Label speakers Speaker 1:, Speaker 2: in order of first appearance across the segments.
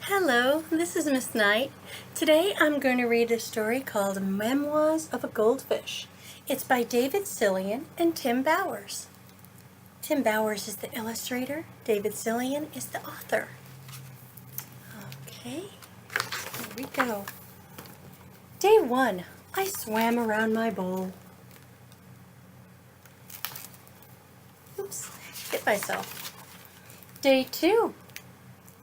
Speaker 1: Hello, this is Miss Knight. Today I'm going to read a story called Memoirs of a Goldfish. It's by David Scillian and Tim Bowers. Tim Bowers is the illustrator. David Scillian is the author. Okay, here we go. Day 1. I swam around my bowl. Oops, hit myself. Day 2.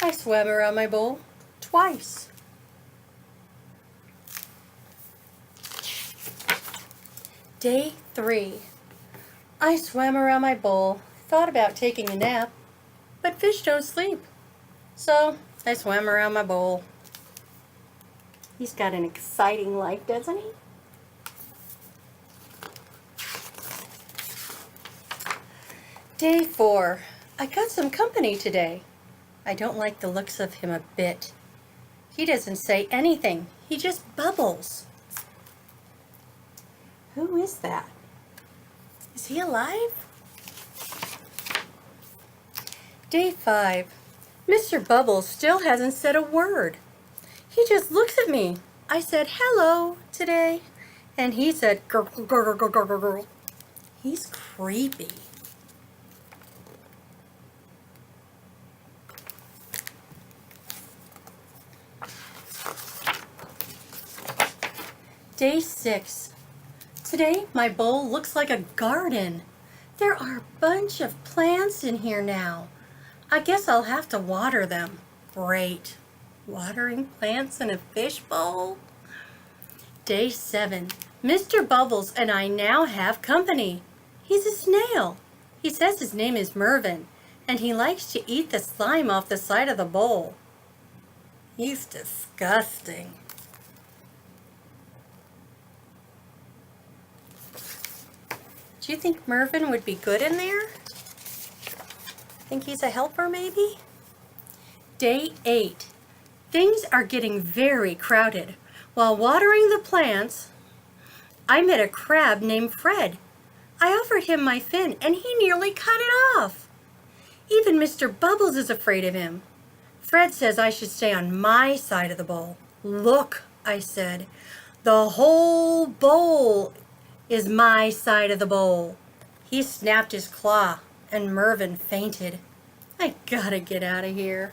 Speaker 1: I swam around my bowl twice. Day 3. I swam around my bowl, thought about taking a nap, but fish don't sleep. So I swam around my bowl. He's got an exciting life, doesn't he? Day 4. I got some company today. I don't like the looks of him a bit. He doesn't say anything. He just bubbles. Who is that? Is he alive? Day 5. Mr. Bubbles still hasn't said a word. He just looks at me. I said hello today, and he said gurgle, gurgle, gurgle, gurgle. He's creepy. Day 6. Today my bowl looks like a garden. There are a bunch of plants in here now. I guess I'll have to water them. Great. Watering plants in a fish bowl? Day 7. Mr. Bubbles and I now have company. He's a snail. He says his name is Mervin, and he likes to eat the slime off the side of the bowl. He's disgusting. Do you think Mervin would be good in there? Think he's a helper, maybe? Day 8. Things are getting very crowded. While watering the plants, I met a crab named Fred. I offered him my fin, and he nearly cut it off. Even Mr. Bubbles is afraid of him. Fred says I should stay on my side of the bowl. Look, I said, the whole bowl is my side of the bowl. He snapped his claw, and Mervin fainted. I gotta get out of here.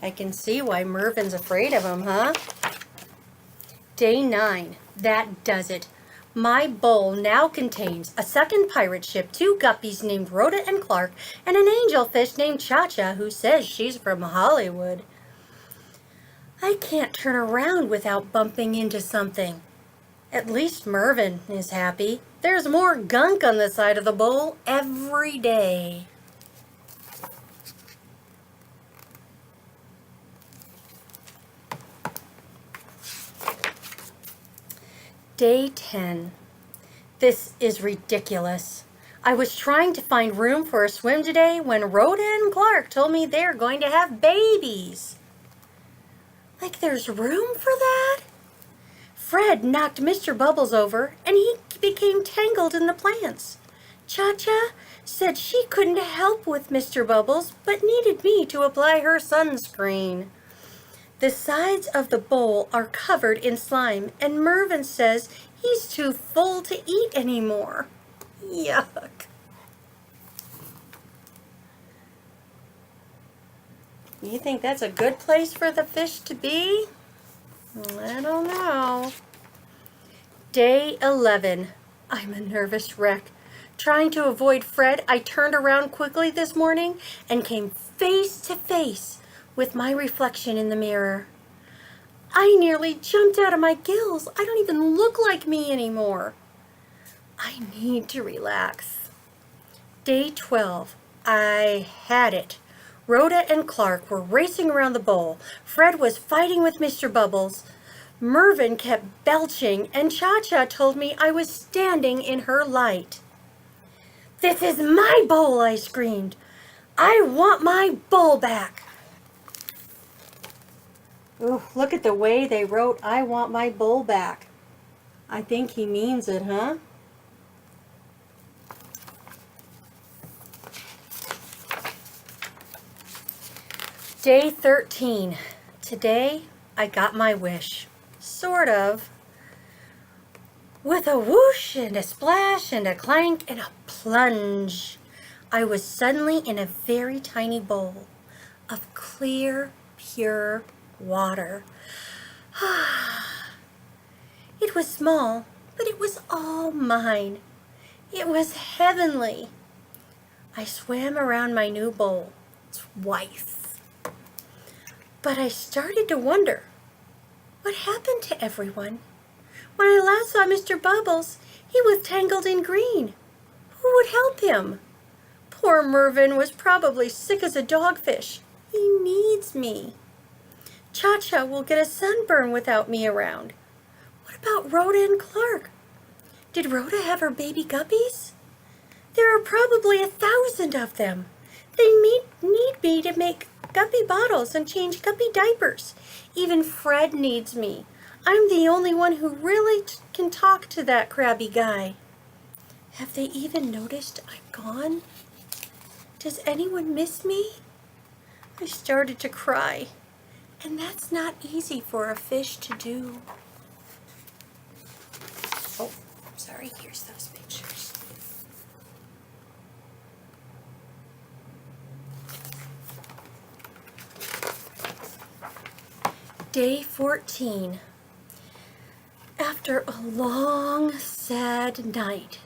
Speaker 1: I can see why Mervin's afraid of him, huh? Day 9. That does it. My bowl now contains a second pirate ship, 2 guppies named Rhoda and Clark, and an angelfish named Cha-Cha who says she's from Hollywood. I can't turn around without bumping into something. At least Mervin is happy. There's more gunk on the side of the bowl every day. Day 10. This is ridiculous. I was trying to find room for a swim today when Rhoda and Clark told me they're going to have babies. Like there's room for that? Fred knocked Mr. Bubbles over and he became tangled in the plants. Cha-Cha said she couldn't help with Mr. Bubbles but needed me to apply her sunscreen. The sides of the bowl are covered in slime and Mervin says he's too full to eat anymore. Yuck. You think that's a good place for the fish to be? I don't know. Day 11. I'm a nervous wreck. Trying to avoid Fred, I turned around quickly this morning and came face to face with my reflection in the mirror. I nearly jumped out of my gills. I don't even look like me anymore. I need to relax. Day 12. I had it. Rhoda and Clark were racing around the bowl. Fred was fighting with Mr. Bubbles. Mervin kept belching, and Cha-Cha told me I was standing in her light. This is my bowl, I screamed. I want my bowl back. Ooh, look at the way they wrote, I want my bowl back. I think he means it, huh? Day 13. Today, I got my wish. Sort of. With a whoosh and a splash and a clank and a plunge, I was suddenly in a very tiny bowl of clear, pure water. It was small, but it was all mine. It was heavenly. I swam around my new bowl twice. But I started to wonder, what happened to everyone? When I last saw Mr. Bubbles, he was tangled in green. Who would help him? Poor Mervyn was probably sick as a dogfish. He needs me. Cha-Cha will get a sunburn without me around. What about Rhoda and Clark? Did Rhoda have her baby guppies? There are probably 1,000 of them. They need me to make guppy bottles and change guppy diapers. Even Fred needs me. I'm the only one who really can talk to that crabby guy. Have they even noticed I'm gone? Does anyone miss me? I started to cry, and that's not easy for a fish to do. Oh, sorry, here's those pictures. Day 14. After a long, sad night,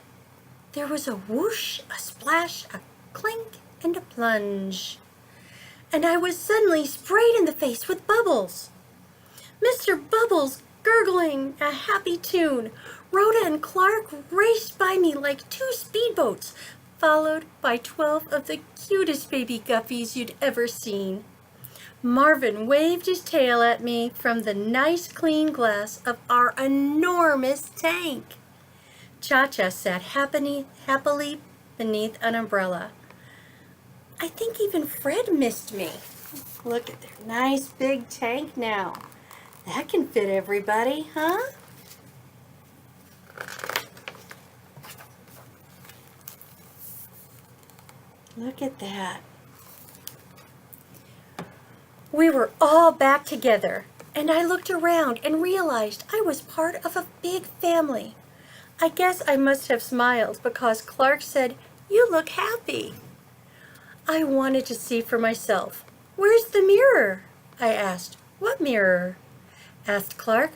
Speaker 1: there was a whoosh, a splash, a clink, and a plunge. And I was suddenly sprayed in the face with bubbles. Mr. Bubbles gurgling a happy tune. Rhoda and Clark raced by me like 2 speedboats, followed by 12 of the cutest baby guppies you'd ever seen. Marvin waved his tail at me from the nice clean glass of our enormous tank. Cha-Cha sat happily beneath an umbrella. I think even Fred missed me. Look at their nice big tank now. That can fit everybody, huh? Look at that. We were all back together, and I looked around and realized I was part of a big family. I guess I must have smiled because Clark said, "You look happy." I wanted to see for myself. "Where's the mirror?" I asked. "What mirror?" asked Clark.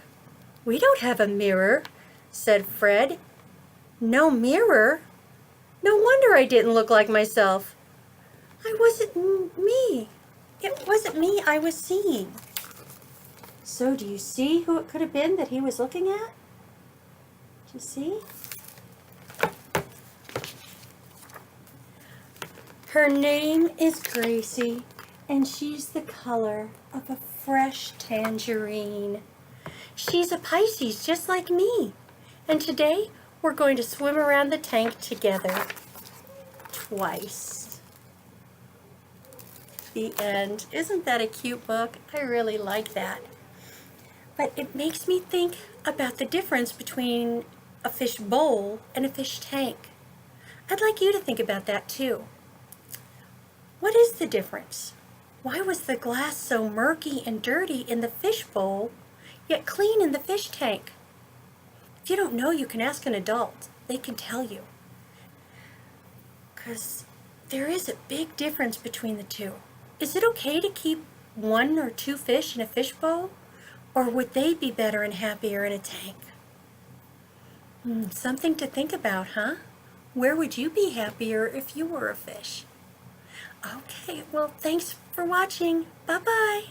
Speaker 1: "We don't have a mirror," said Fred. "No mirror? No wonder I didn't look like myself. I wasn't me. It wasn't me I was seeing." So do you see who it could have been that he was looking at? Do you see? Her name is Gracie, and she's the color of a fresh tangerine. She's a Pisces just like me, and today we're going to swim around the tank together twice. The end. Isn't that a cute book? I really like that. But it makes me think about the difference between a fish bowl and a fish tank. I'd like you to think about that too. What is the difference? Why was the glass so murky and dirty in the fish bowl, yet clean in the fish tank? If you don't know, you can ask an adult. They can tell you. Because there is a big difference between the two. Is it okay to keep 1 or 2 fish in a fish bowl? Or would they be better and happier in a tank? Something to think about, huh? Where would you be happier if you were a fish? Okay, well, thanks for watching. Bye-bye.